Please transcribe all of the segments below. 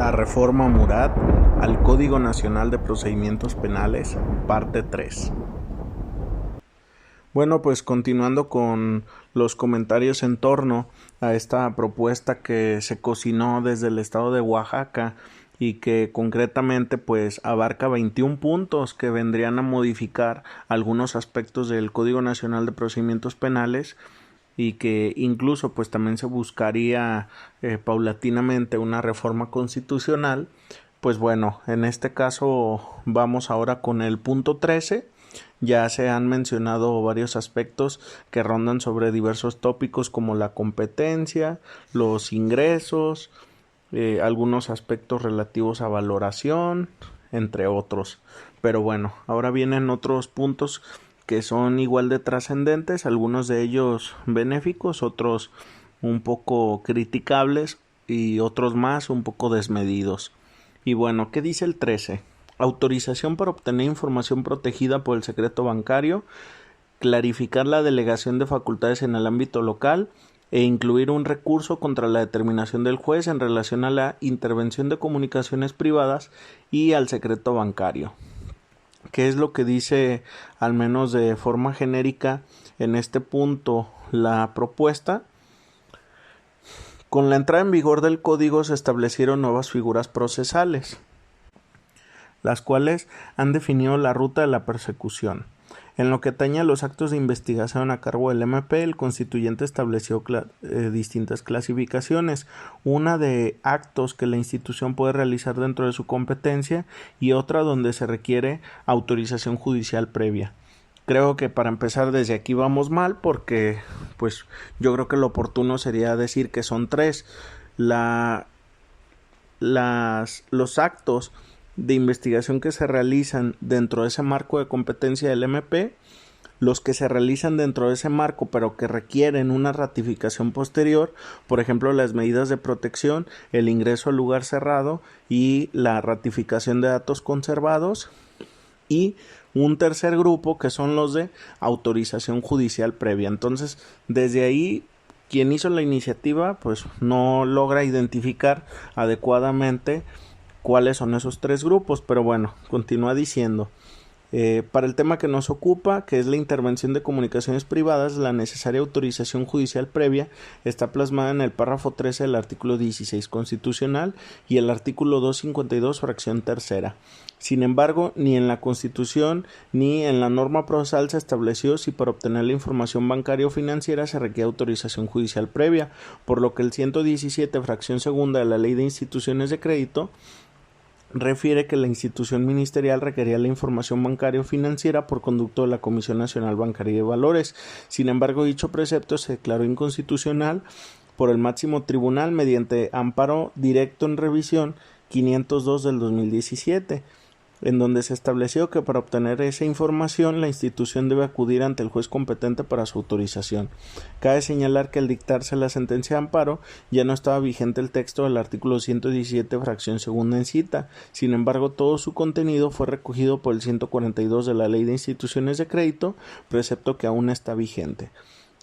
La reforma Murat al Código Nacional de Procedimientos Penales, parte 3. Bueno, pues continuando con los comentarios en torno a esta propuesta que se cocinó desde el estado de Oaxaca y que concretamente pues abarca 21 puntos que vendrían a modificar algunos aspectos del Código Nacional de Procedimientos Penales y que incluso pues también se buscaría paulatinamente una reforma constitucional. Pues bueno, en este caso vamos ahora con el punto 13. Ya se han mencionado varios aspectos que rondan sobre diversos tópicos como la competencia, los ingresos, algunos aspectos relativos a valoración, entre otros. Pero bueno, ahora vienen otros puntos que son igual de trascendentes, algunos de ellos benéficos, otros un poco criticables y otros más un poco desmedidos. Y bueno, ¿qué dice el 13? Autorización para obtener información protegida por el secreto bancario, clarificar la delegación de facultades en el ámbito local e incluir un recurso contra la determinación del juez en relación a la intervención de comunicaciones privadas y al secreto bancario. ¿Qué es lo que dice, al menos de forma genérica, en este punto la propuesta? Con la entrada en vigor del código se establecieron nuevas figuras procesales, las cuales han definido la ruta de la persecución. En lo que atañe a los actos de investigación a cargo del MP, el constituyente estableció distintas clasificaciones, una de actos que la institución puede realizar dentro de su competencia y otra donde se requiere autorización judicial previa. Creo que para empezar desde aquí vamos mal porque pues yo creo que lo oportuno sería decir que son tres. Los actos de investigación que se realizan dentro de ese marco de competencia del MP, los que se realizan dentro de ese marco pero que requieren una ratificación posterior, por ejemplo las medidas de protección, el ingreso al lugar cerrado y la ratificación de datos conservados, y un tercer grupo que son los de autorización judicial previa. Entonces, desde ahí quien hizo la iniciativa pues no logra identificar adecuadamente cuáles son esos tres grupos, pero bueno, continúa diciendo. Para el tema que nos ocupa, que es la intervención de comunicaciones privadas, la necesaria autorización judicial previa está plasmada en el párrafo 13 del artículo 16 constitucional y el artículo 252 fracción tercera. Sin embargo, ni en la Constitución ni en la norma procesal se estableció si para obtener la información bancaria o financiera se requiere autorización judicial previa, por lo que el 117 fracción segunda de la Ley de Instituciones de Crédito refiere que la institución ministerial requería la información bancaria o financiera por conducto de la Comisión Nacional Bancaria y de Valores. Sin embargo, dicho precepto se declaró inconstitucional por el máximo tribunal mediante amparo directo en revisión 502 del 2017, en donde se estableció que para obtener esa información la institución debe acudir ante el juez competente para su autorización. Cabe señalar que al dictarse la sentencia de amparo ya no estaba vigente el texto del artículo 117 fracción segunda en cita. Sin embargo, todo su contenido fue recogido por el 142 de la Ley de Instituciones de Crédito, precepto que aún está vigente.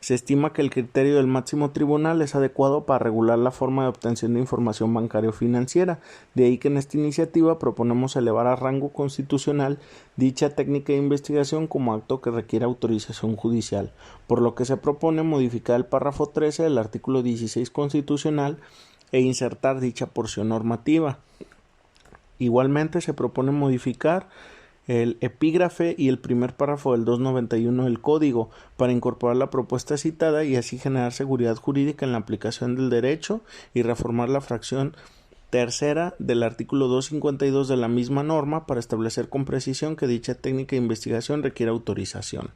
Se estima que el criterio del máximo tribunal es adecuado para regular la forma de obtención de información bancaria o financiera. De ahí que en esta iniciativa proponemos elevar a rango constitucional dicha técnica de investigación como acto que requiere autorización judicial, por lo que se propone modificar el párrafo 13 del artículo 16 constitucional e insertar dicha porción normativa. Igualmente se propone modificar el epígrafe y el primer párrafo del 291 del Código para incorporar la propuesta citada y así generar seguridad jurídica en la aplicación del derecho y reformar la fracción tercera del artículo 252 de la misma norma para establecer con precisión que dicha técnica de investigación requiere autorización.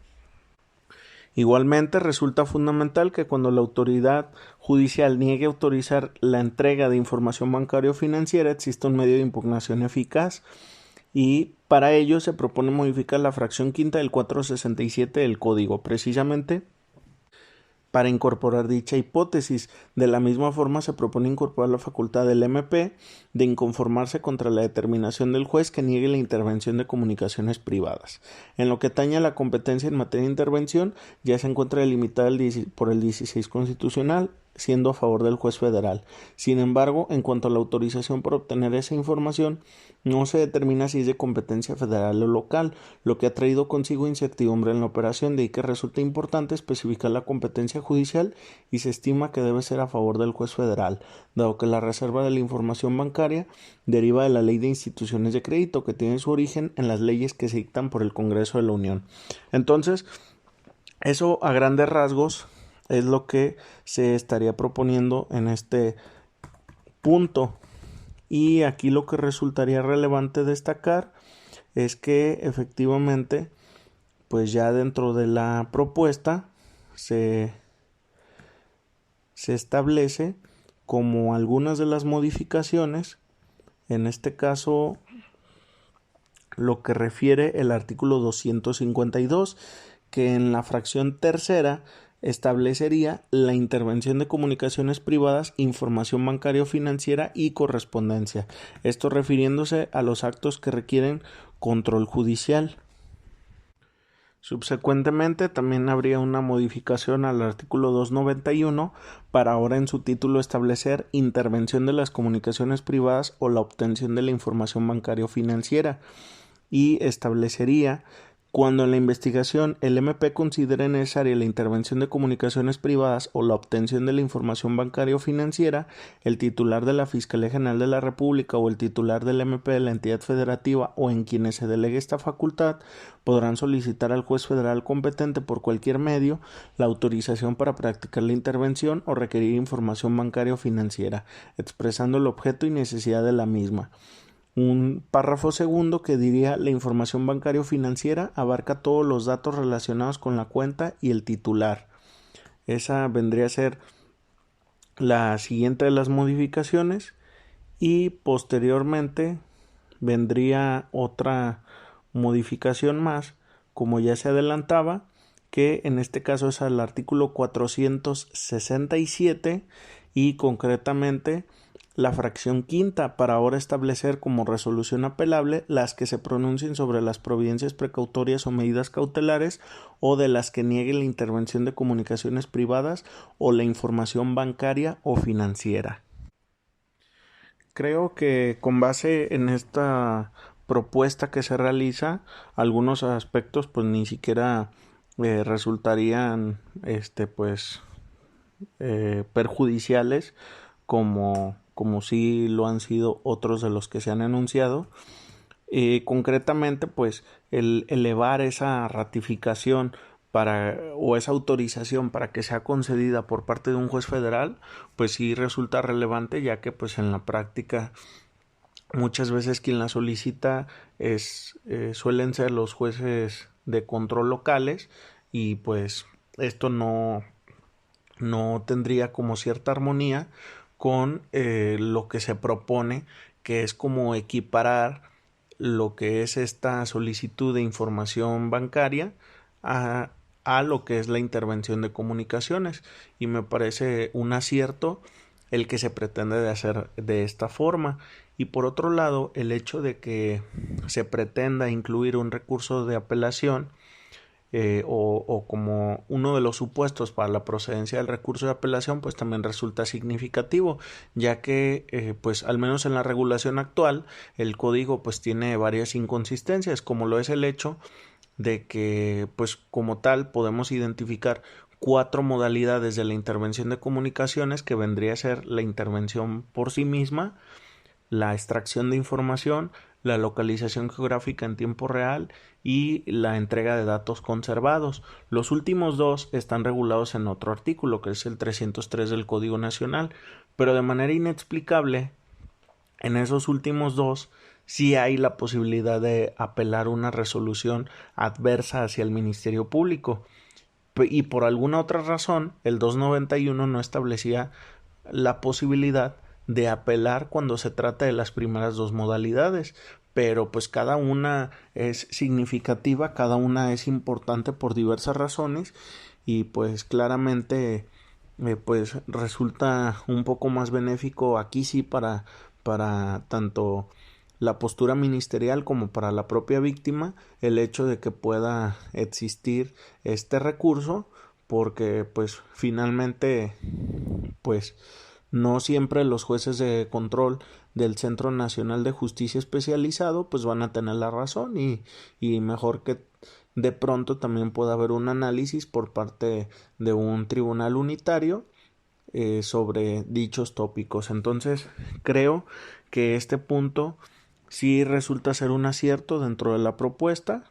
Igualmente, resulta fundamental que cuando la autoridad judicial niegue autorizar la entrega de información bancaria o financiera exista un medio de impugnación eficaz, y para ello se propone modificar la fracción quinta del 467 del Código, precisamente para incorporar dicha hipótesis. De la misma forma se propone incorporar la facultad del MP de inconformarse contra la determinación del juez que niegue la intervención de comunicaciones privadas. En lo que atañe a la competencia en materia de intervención, ya se encuentra delimitada por el 16 constitucional, siendo a favor del juez federal. Sin embargo, en cuanto a la autorización para obtener esa información, no se determina si es de competencia federal o local, lo que ha traído consigo incertidumbre en la operación, de ahí que resulta importante especificar la competencia judicial y se estima que debe ser a favor del juez federal, dado que la reserva de la información bancaria deriva de la Ley de Instituciones de Crédito, que tiene su origen en las leyes que se dictan por el Congreso de la Unión. Entonces, eso a grandes rasgos es lo que se estaría proponiendo en este punto. Y aquí lo que resultaría relevante destacar es que efectivamente, pues ya dentro de la propuesta se establece como algunas de las modificaciones, en este caso lo que refiere el artículo 252, que en la fracción tercera establecería la intervención de comunicaciones privadas, información bancaria o financiera y correspondencia. Esto refiriéndose a los actos que requieren control judicial. Subsecuentemente también habría una modificación al artículo 291 para ahora en su título establecer intervención de las comunicaciones privadas o la obtención de la información bancaria o financiera, y establecería: cuando en la investigación el MP considere necesaria la intervención de comunicaciones privadas o la obtención de la información bancaria o financiera, el titular de la Fiscalía General de la República o el titular del MP de la entidad federativa o en quienes se delegue esta facultad podrán solicitar al juez federal competente por cualquier medio la autorización para practicar la intervención o requerir información bancaria o financiera, expresando el objeto y necesidad de la misma. Un párrafo segundo que diría: la información bancaria o financiera abarca todos los datos relacionados con la cuenta y el titular. Esa vendría a ser la siguiente de las modificaciones, y posteriormente vendría otra modificación más, como ya se adelantaba, que en este caso es al artículo 467 y concretamente la fracción quinta, para ahora establecer como resolución apelable las que se pronuncien sobre las providencias precautorias o medidas cautelares o de las que niegue la intervención de comunicaciones privadas o la información bancaria o financiera. Creo que con base en esta propuesta que se realiza, algunos aspectos pues ni siquiera resultarían perjudiciales, como sí lo han sido otros de los que se han enunciado. Concretamente, pues el elevar esa ratificación o esa autorización para que sea concedida por parte de un juez federal, pues sí resulta relevante, ya que pues en la práctica muchas veces quien la solicita suelen ser los jueces de control locales, y pues esto no tendría como cierta armonía con lo que se propone, que es como equiparar lo que es esta solicitud de información bancaria a lo que es la intervención de comunicaciones, y me parece un acierto el que se pretende de hacer de esta forma. Y por otro lado, el hecho de que se pretenda incluir un recurso de apelación o como uno de los supuestos para la procedencia del recurso de apelación, pues también resulta significativo, ya que pues al menos en la regulación actual el código pues tiene varias inconsistencias, como lo es el hecho de que pues como tal podemos identificar 4 modalidades de la intervención de comunicaciones, que vendría a ser la intervención por sí misma, la extracción de información, la localización geográfica en tiempo real y la entrega de datos conservados. Los últimos dos están regulados en otro artículo, que es el 303 del Código Nacional, pero de manera inexplicable en esos últimos dos sí hay la posibilidad de apelar una resolución adversa hacia el Ministerio Público, y por alguna otra razón el 291 no establecía la posibilidad de apelar cuando se trata de las primeras dos modalidades, pero pues cada una es significativa, cada una es importante por diversas razones, y pues claramente pues resulta un poco más benéfico aquí sí para tanto la postura ministerial como para la propia víctima el hecho de que pueda existir este recurso, porque pues finalmente pues no siempre los jueces de control del Centro Nacional de Justicia Especializado pues van a tener la razón y mejor que de pronto también pueda haber un análisis por parte de un tribunal unitario sobre dichos tópicos. Entonces creo que este punto sí resulta ser un acierto dentro de la propuesta.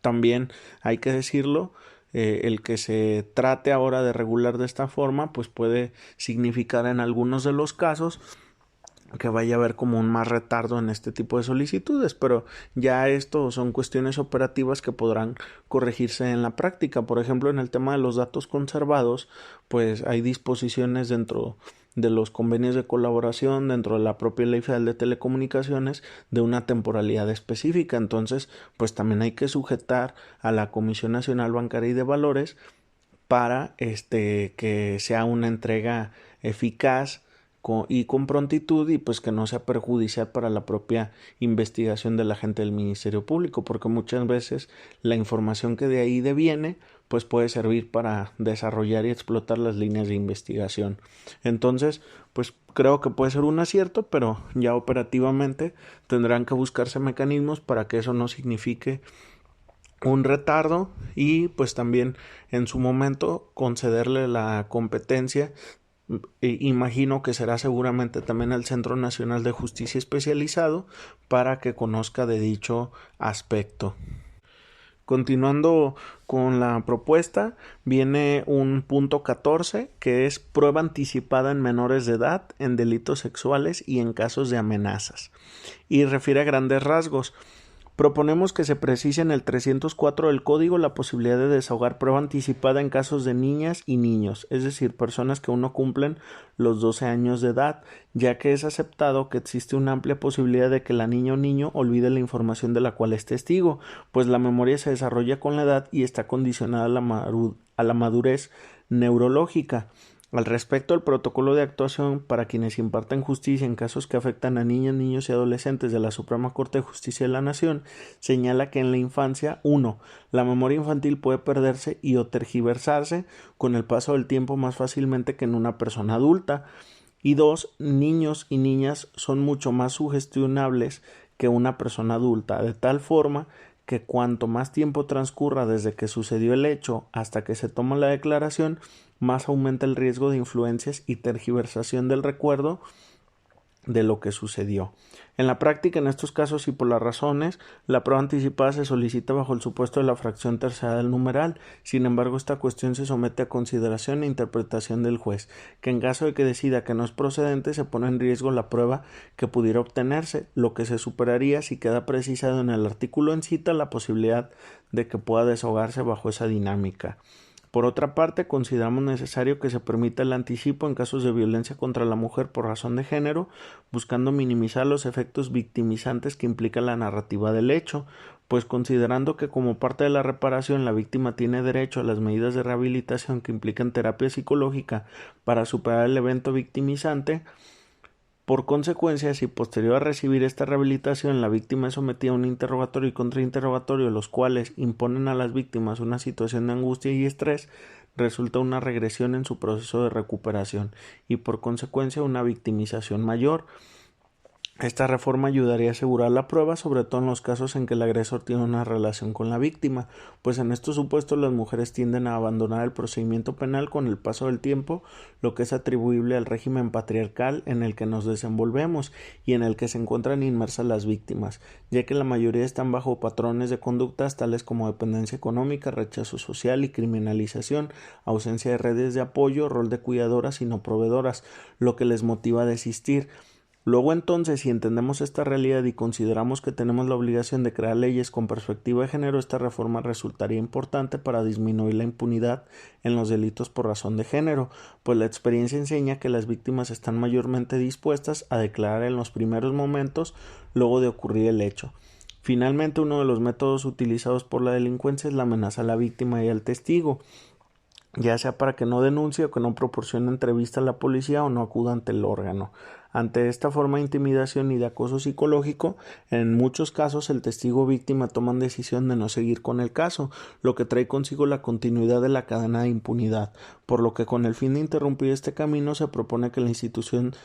También hay que decirlo, el que se trate ahora de regular de esta forma pues puede significar en algunos de los casos que vaya a haber como un más retardo en este tipo de solicitudes, pero ya esto son cuestiones operativas que podrán corregirse en la práctica. Por ejemplo, en el tema de los datos conservados, pues hay disposiciones dentro de los convenios de colaboración, dentro de la propia Ley Federal de Telecomunicaciones, de una temporalidad específica. Entonces, pues también hay que sujetar a la Comisión Nacional Bancaria y de Valores para que sea una entrega eficaz y con prontitud y pues que no sea perjudicial para la propia investigación de la gente del Ministerio Público, porque muchas veces la información que de ahí deviene pues puede servir para desarrollar y explotar las líneas de investigación. Entonces, pues creo que puede ser un acierto, pero ya operativamente tendrán que buscarse mecanismos para que eso no signifique un retardo y pues también en su momento concederle la competencia. Imagino que será seguramente también el Centro Nacional de Justicia Especializado para que conozca de dicho aspecto. Continuando con la propuesta, viene un punto 14 que es prueba anticipada en menores de edad en delitos sexuales y en casos de amenazas, y refiere a grandes rasgos. Proponemos que se precise en el 304 del Código la posibilidad de desahogar prueba anticipada en casos de niñas y niños, es decir, personas que aún no cumplen los 12 años de edad, ya que es aceptado que existe una amplia posibilidad de que la niña o niño olvide la información de la cual es testigo, pues la memoria se desarrolla con la edad y está condicionada a la madurez neurológica. Al respecto, el protocolo de actuación para quienes imparten justicia en casos que afectan a niñas, niños y adolescentes de la Suprema Corte de Justicia de la Nación señala que en la infancia, 1. La memoria infantil puede perderse y o tergiversarse con el paso del tiempo más fácilmente que en una persona adulta, y 2. Niños y niñas son mucho más sugestionables que una persona adulta, de tal forma que cuanto más tiempo transcurra desde que sucedió el hecho hasta que se toma la declaración, más aumenta el riesgo de influencias y tergiversación del recuerdo de lo que sucedió. En la práctica, en estos casos y por las razones, la prueba anticipada se solicita bajo el supuesto de la fracción tercera del numeral. Sin embargo, esta cuestión se somete a consideración e interpretación del juez, que en caso de que decida que no es procedente, se pone en riesgo la prueba que pudiera obtenerse, lo que se superaría si queda precisado en el artículo en cita la posibilidad de que pueda desahogarse bajo esa dinámica. Por otra parte, consideramos necesario que se permita el anticipo en casos de violencia contra la mujer por razón de género, buscando minimizar los efectos victimizantes que implica la narrativa del hecho, pues considerando que como parte de la reparación la víctima tiene derecho a las medidas de rehabilitación que implican terapia psicológica para superar el evento victimizante. Por consecuencia, si posterior a recibir esta rehabilitación la víctima es sometida a un interrogatorio y contrainterrogatorio, los cuales imponen a las víctimas una situación de angustia y estrés, resulta una regresión en su proceso de recuperación y por consecuencia una victimización mayor. Esta reforma ayudaría a asegurar la prueba, sobre todo en los casos en que el agresor tiene una relación con la víctima, pues en estos supuestos las mujeres tienden a abandonar el procedimiento penal con el paso del tiempo, lo que es atribuible al régimen patriarcal en el que nos desenvolvemos y en el que se encuentran inmersas las víctimas, ya que la mayoría están bajo patrones de conductas tales como dependencia económica, rechazo social y criminalización, ausencia de redes de apoyo, rol de cuidadoras y no proveedoras, lo que les motiva a desistir. Luego entonces, si entendemos esta realidad y consideramos que tenemos la obligación de crear leyes con perspectiva de género, esta reforma resultaría importante para disminuir la impunidad en los delitos por razón de género, pues la experiencia enseña que las víctimas están mayormente dispuestas a declarar en los primeros momentos luego de ocurrir el hecho. Finalmente, uno de los métodos utilizados por la delincuencia es la amenaza a la víctima y al testigo. ya sea para que no denuncie o que no proporcione entrevista a la policía o no acuda ante el órgano. Ante esta forma de intimidación y de acoso psicológico, en muchos casos el testigo víctima toma decisión de no seguir con el caso, lo que trae consigo la continuidad de la cadena de impunidad, por lo que con el fin de interrumpir este camino se propone que la institución